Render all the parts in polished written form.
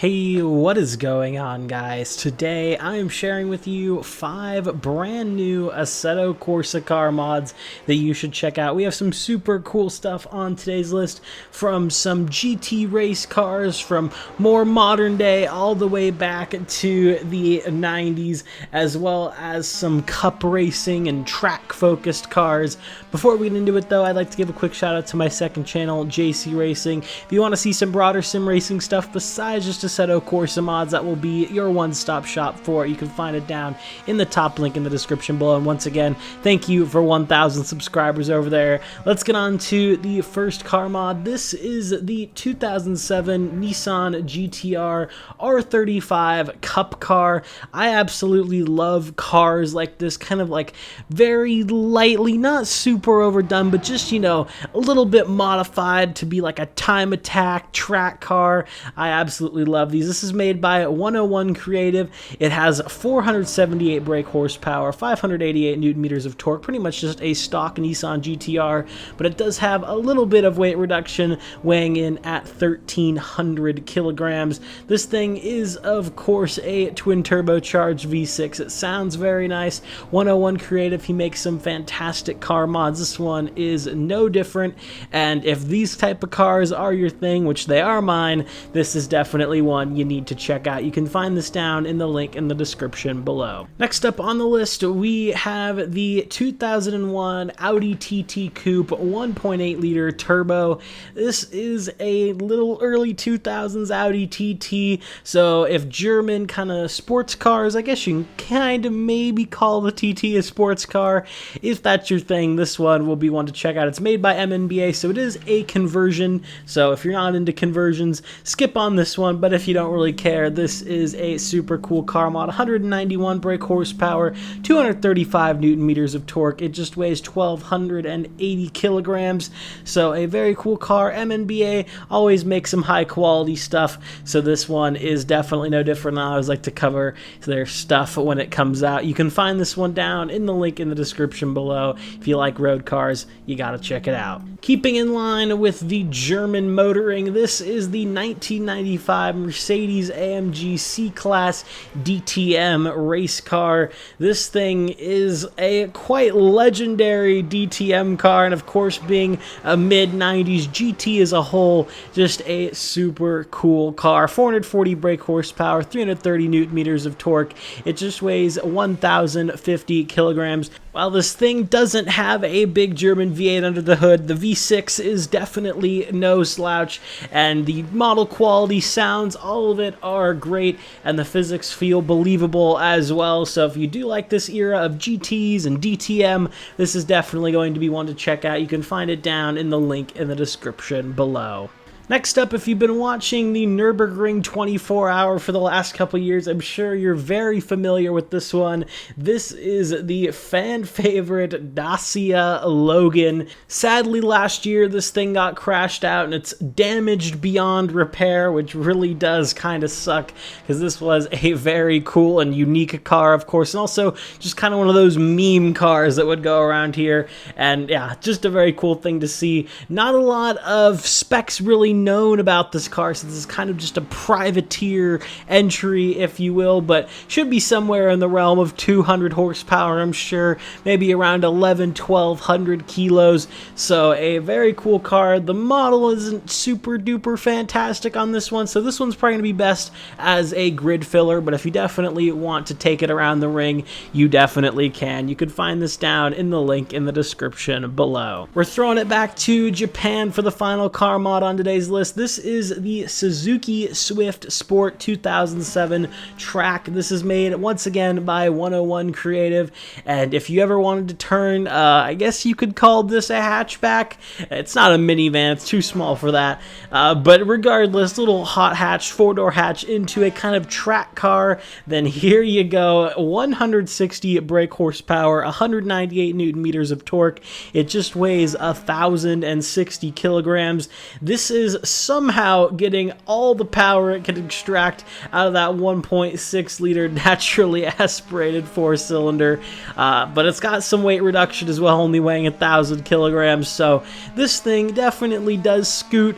Hey, what is going on, guys? Today I am sharing with you 5 brand new Assetto Corsa car mods that you should check out. We have some super cool stuff on today's list, from some GT race cars from more modern day all the way back to the 90s, as well as some cup racing and track focused cars. Before we get into it though, I'd like to give a quick shout out to my second channel, JC Racing. If you want to see some broader sim racing stuff besides just Assetto Corsa mods, that will be your one-stop shop for it. You can find it down in the top link in the description below. And once again, thank you for 1,000 subscribers over there. Let's get on to the first car mod. This is the 2007 Nissan GTR R35 Cup car. I absolutely love cars like this, kind of like very lightly, not super overdone, but just, you know, a little bit modified to be like a time attack track car. I absolutely love these. This is made by 101 Creative. It has 478 brake horsepower, 588 newton meters of torque, pretty much just a stock Nissan GTR, but it does have a little bit of weight reduction, weighing in at 1,300 kilograms. This thing is, of course, a twin turbocharged V6. It sounds very nice. 101 Creative, he makes some fantastic car mods. This one is no different, and if these type of cars are your thing, which they are mine, this is definitely one you need to check out. You can find this down in the link in the description below. Next up on the list, we have the 2001 Audi TT Coupe 1.8 liter turbo. This is a little early 2000s Audi TT, so if German kind of sports cars, I guess you can kind of maybe call the TT a sports car. If that's your thing, this one will be one to check out. It's made by MNBA, so it is a conversion, so if you're not into conversions, skip on this one, but if you don't really care, this is a super cool car mod. 191 brake horsepower, 235 newton meters of torque. It just weighs 1,280 kilograms, so a very cool car. MNBA always makes some high quality stuff, so this one is definitely no different. I always like to cover their stuff when it comes out. You can find this one down in the link in the description below. If you like road cars, you gotta check it out. Keeping in line with the German motoring, this is the 1995 Mercedes-AMG C-Class DTM race car. This thing is a quite legendary DTM car, and of course, being a mid-90s GT as a whole, just a super cool car. 440 brake horsepower, 330 newton meters of torque. It just weighs 1,050 kilograms. While this thing doesn't have a big German V8 under the hood, the V6 is definitely no slouch, and the model quality, sounds, all of it are great, and the physics feel believable as well. So if you do like this era of GTs and DTM, this is definitely going to be one to check out. You can find it down in the link in the description below. Next up, if you've been watching the Nürburgring 24-hour for the last couple years, I'm sure you're very familiar with this one. This is the fan favorite Dacia Logan. Sadly, last year this thing got crashed out and it's damaged beyond repair, which really does kind of suck, because this was a very cool and unique car, of course, and also just kind of one of those meme cars that would go around here. And yeah, just a very cool thing to see. Not a lot of specs really known about this car, so this is kind of just a privateer entry, if you will, but should be somewhere in the realm of 200 horsepower, I'm sure, maybe around 1,100-1,200 kilos, so a very cool car. The model isn't super duper fantastic on this one, so this one's probably going to be best as a grid filler, but if you definitely want to take it around the ring, you definitely can. You can find this down in the link in the description below. We're throwing it back to Japan for the final car mod on today's list. This is the Suzuki Swift Sport 2007 track. This is made once again by 101 Creative, and if you ever wanted to turn, I guess you could call this a hatchback. It's not a minivan, it's too small for that, but regardless, little hot hatch, 4-door hatch into a kind of track car, then here you go. 160 brake horsepower, 198 newton meters of torque. It just weighs 1,060 kilograms. This is is somehow getting all the power it can extract out of that 1.6 liter naturally aspirated 4-cylinder, but it's got some weight reduction as well, only weighing 1,000 kilograms, so this thing definitely does scoot.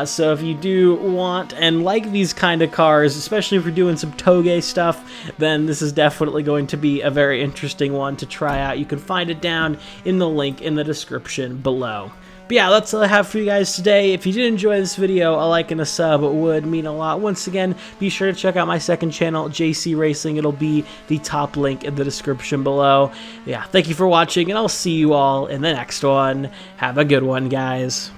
So if you do want and like these kind of cars, especially if you're doing some toge stuff, then this is definitely going to be a very interesting one to try out. You can find it down in the link in the description below. But yeah, that's all I have for you guys today. If you did enjoy this video, a like and a sub would mean a lot. Once again, be sure to check out my second channel, JC Racing. It'll be the top link in the description below. Yeah, thank you for watching, and I'll see you all in the next one. Have a good one, guys.